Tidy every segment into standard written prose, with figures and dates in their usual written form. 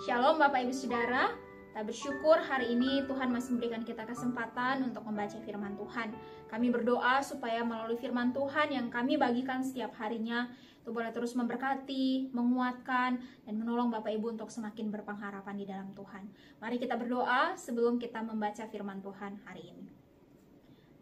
Shalom Bapak Ibu Saudara, kita bersyukur hari ini Tuhan masih memberikan kita kesempatan untuk membaca firman Tuhan. Kami berdoa supaya melalui firman Tuhan yang kami bagikan setiap harinya, itu boleh terus memberkati, menguatkan, dan menolong Bapak Ibu untuk semakin berpengharapan di dalam Tuhan. Mari kita berdoa sebelum kita membaca firman Tuhan hari ini.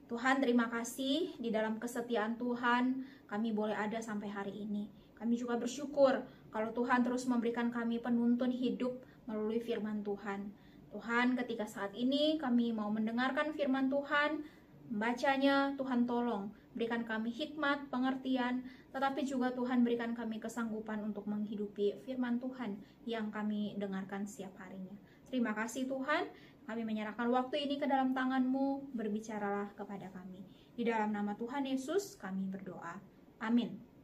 Tuhan, terima kasih di dalam kesetiaan Tuhan kami boleh ada sampai hari ini. Kami juga bersyukur kalau Tuhan terus memberikan kami penuntun hidup melalui firman Tuhan. Tuhan, ketika saat ini kami mau mendengarkan firman Tuhan, membacanya, Tuhan tolong berikan kami hikmat, pengertian, tetapi juga Tuhan berikan kami kesanggupan untuk menghidupi firman Tuhan yang kami dengarkan setiap harinya. Terima kasih Tuhan, kami menyerahkan waktu ini ke dalam tangan-Mu, berbicaralah kepada kami. Di dalam nama Tuhan Yesus kami berdoa. Amin.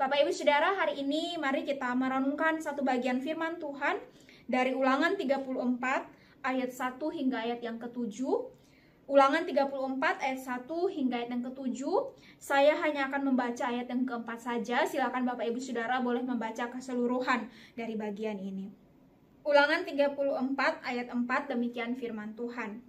Bapak Ibu Saudara, hari ini mari kita merenungkan satu bagian firman Tuhan dari Ulangan 34 ayat 1 hingga ayat yang ke-7. Ulangan 34 ayat 1 hingga ayat yang ke-7. Saya hanya akan membaca ayat yang ke-4 saja. Silakan Bapak Ibu Saudara boleh membaca keseluruhan dari bagian ini. Ulangan 34 ayat 4, demikian firman Tuhan.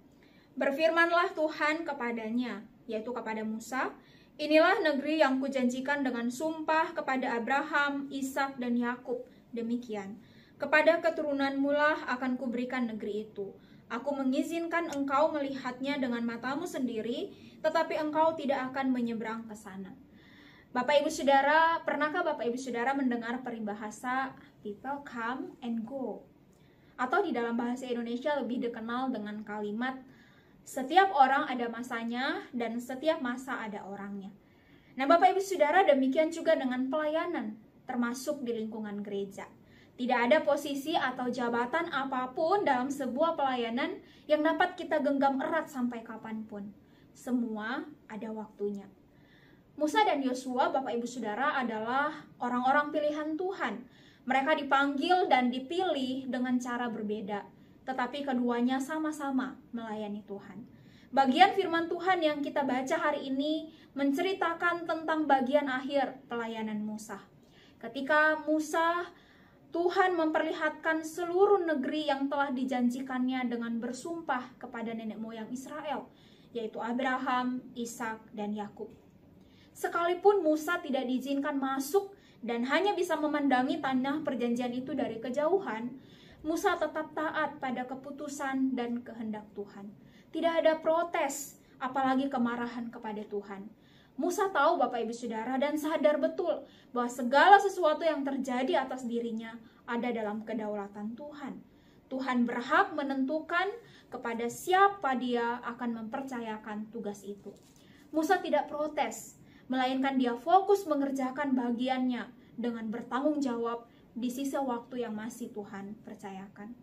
Berfirmanlah Tuhan kepadanya, yaitu kepada Musa, inilah negeri yang kujanjikan dengan sumpah kepada Abraham, Ishak, dan Yakub. Demikian, kepada keturunanmu lah akan kuberikan negeri itu. Aku mengizinkan engkau melihatnya dengan matamu sendiri, tetapi engkau tidak akan menyeberang ke sana. Bapak Ibu Saudara, pernahkah Bapak Ibu Saudara mendengar peribahasa people come and go? Atau di dalam bahasa Indonesia lebih dikenal dengan kalimat setiap orang ada masanya dan setiap masa ada orangnya. Nah, Bapak Ibu Saudara, demikian juga dengan pelayanan, termasuk di lingkungan gereja. Tidak ada posisi atau jabatan apapun dalam sebuah pelayanan yang dapat kita genggam erat sampai kapanpun. Semua ada waktunya. Musa dan Yosua, Bapak Ibu Saudara, adalah orang-orang pilihan Tuhan. Mereka dipanggil dan dipilih dengan cara berbeda, tetapi keduanya sama-sama melayani Tuhan. Bagian firman Tuhan yang kita baca hari ini menceritakan tentang bagian akhir pelayanan Musa. Ketika Musa, Tuhan memperlihatkan seluruh negeri yang telah dijanjikannya dengan bersumpah kepada nenek moyang Israel, yaitu Abraham, Ishak, dan Yakub. Sekalipun Musa tidak diizinkan masuk dan hanya bisa memandangi tanah perjanjian itu dari kejauhan, Musa tetap taat pada keputusan dan kehendak Tuhan. Tidak ada protes, apalagi kemarahan kepada Tuhan. Musa tahu Bapak Ibu Saudara dan sadar betul bahwa segala sesuatu yang terjadi atas dirinya ada dalam kedaulatan Tuhan. Tuhan berhak menentukan kepada siapa dia akan mempercayakan tugas itu. Musa tidak protes, melainkan dia fokus mengerjakan bagiannya dengan bertanggung jawab di sisa waktu yang masih Tuhan percayakan.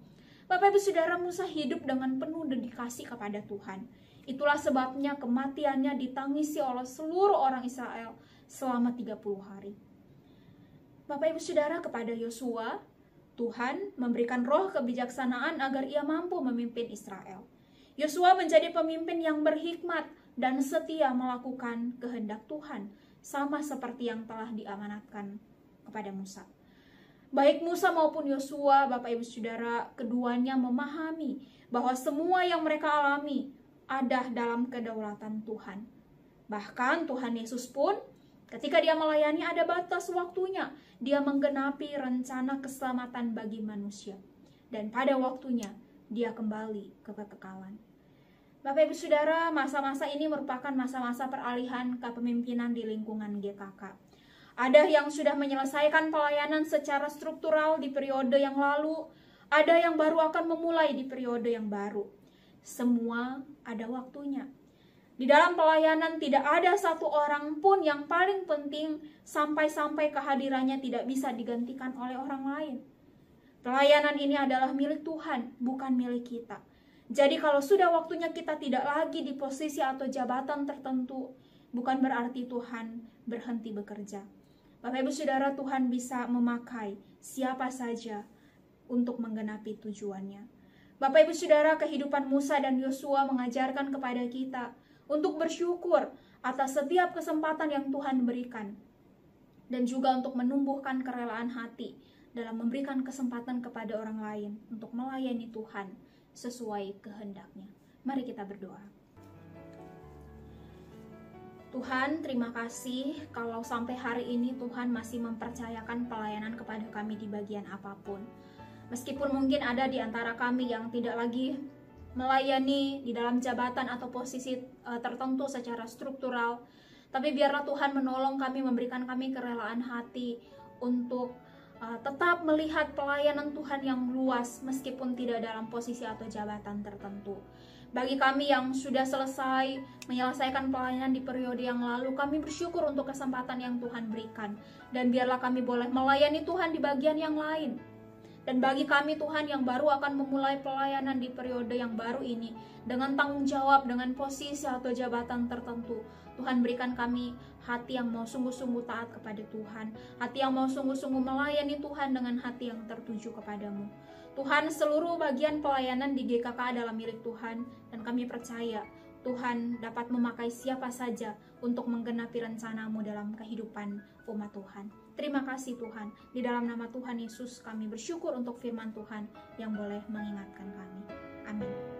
Bapak Ibu Saudara, Musa hidup dengan penuh dedikasi kepada Tuhan. Itulah sebabnya kematiannya ditangisi oleh seluruh orang Israel selama 30 hari. Bapak Ibu Saudara, kepada Yosua, Tuhan memberikan roh kebijaksanaan agar ia mampu memimpin Israel. Yosua menjadi pemimpin yang berhikmat dan setia melakukan kehendak Tuhan, sama seperti yang telah diamanatkan kepada Musa. Baik Musa maupun Yosua, Bapak Ibu Saudara, keduanya memahami bahwa semua yang mereka alami ada dalam kedaulatan Tuhan. Bahkan Tuhan Yesus pun ketika dia melayani ada batas waktunya. Dia menggenapi rencana keselamatan bagi manusia. Dan pada waktunya dia kembali ke kekekalan. Bapak Ibu Saudara, masa-masa ini merupakan masa-masa peralihan kepemimpinan di lingkungan GKK. Ada yang sudah menyelesaikan pelayanan secara struktural di periode yang lalu, ada yang baru akan memulai di periode yang baru. Semua ada waktunya. Di dalam pelayanan tidak ada satu orang pun yang paling penting sampai-sampai kehadirannya tidak bisa digantikan oleh orang lain. Pelayanan ini adalah milik Tuhan, bukan milik kita. Jadi kalau sudah waktunya kita tidak lagi di posisi atau jabatan tertentu, bukan berarti Tuhan berhenti bekerja. Bapak Ibu Saudara, Tuhan bisa memakai siapa saja untuk menggenapi tujuannya. Bapak Ibu Saudara, kehidupan Musa dan Yosua mengajarkan kepada kita untuk bersyukur atas setiap kesempatan yang Tuhan berikan. Dan juga untuk menumbuhkan kerelaan hati dalam memberikan kesempatan kepada orang lain untuk melayani Tuhan sesuai kehendaknya. Mari kita berdoa. Tuhan, terima kasih kalau sampai hari ini Tuhan masih mempercayakan pelayanan kepada kami di bagian apapun. Meskipun mungkin ada di antara kami yang tidak lagi melayani di dalam jabatan atau posisi tertentu secara struktural, tapi biarlah Tuhan menolong kami, memberikan kami kerelaan hati untuk tetap melihat pelayanan Tuhan yang luas meskipun tidak dalam posisi atau jabatan tertentu. Bagi kami yang sudah selesai menyelesaikan pelayanan di periode yang lalu, kami bersyukur untuk kesempatan yang Tuhan berikan. Dan biarlah kami boleh melayani Tuhan di bagian yang lain. Dan bagi kami Tuhan yang baru akan memulai pelayanan di periode yang baru ini, dengan tanggung jawab, dengan posisi atau jabatan tertentu, Tuhan berikan kami hati yang mau sungguh-sungguh taat kepada Tuhan, hati yang mau sungguh-sungguh melayani Tuhan dengan hati yang tertuju kepadamu. Tuhan, seluruh bagian pelayanan di GKK adalah milik Tuhan, dan kami percaya Tuhan dapat memakai siapa saja untuk menggenapi rencana-Mu dalam kehidupan umat Tuhan. Terima kasih Tuhan, di dalam nama Tuhan Yesus kami bersyukur untuk firman Tuhan yang boleh mengingatkan kami. Amin.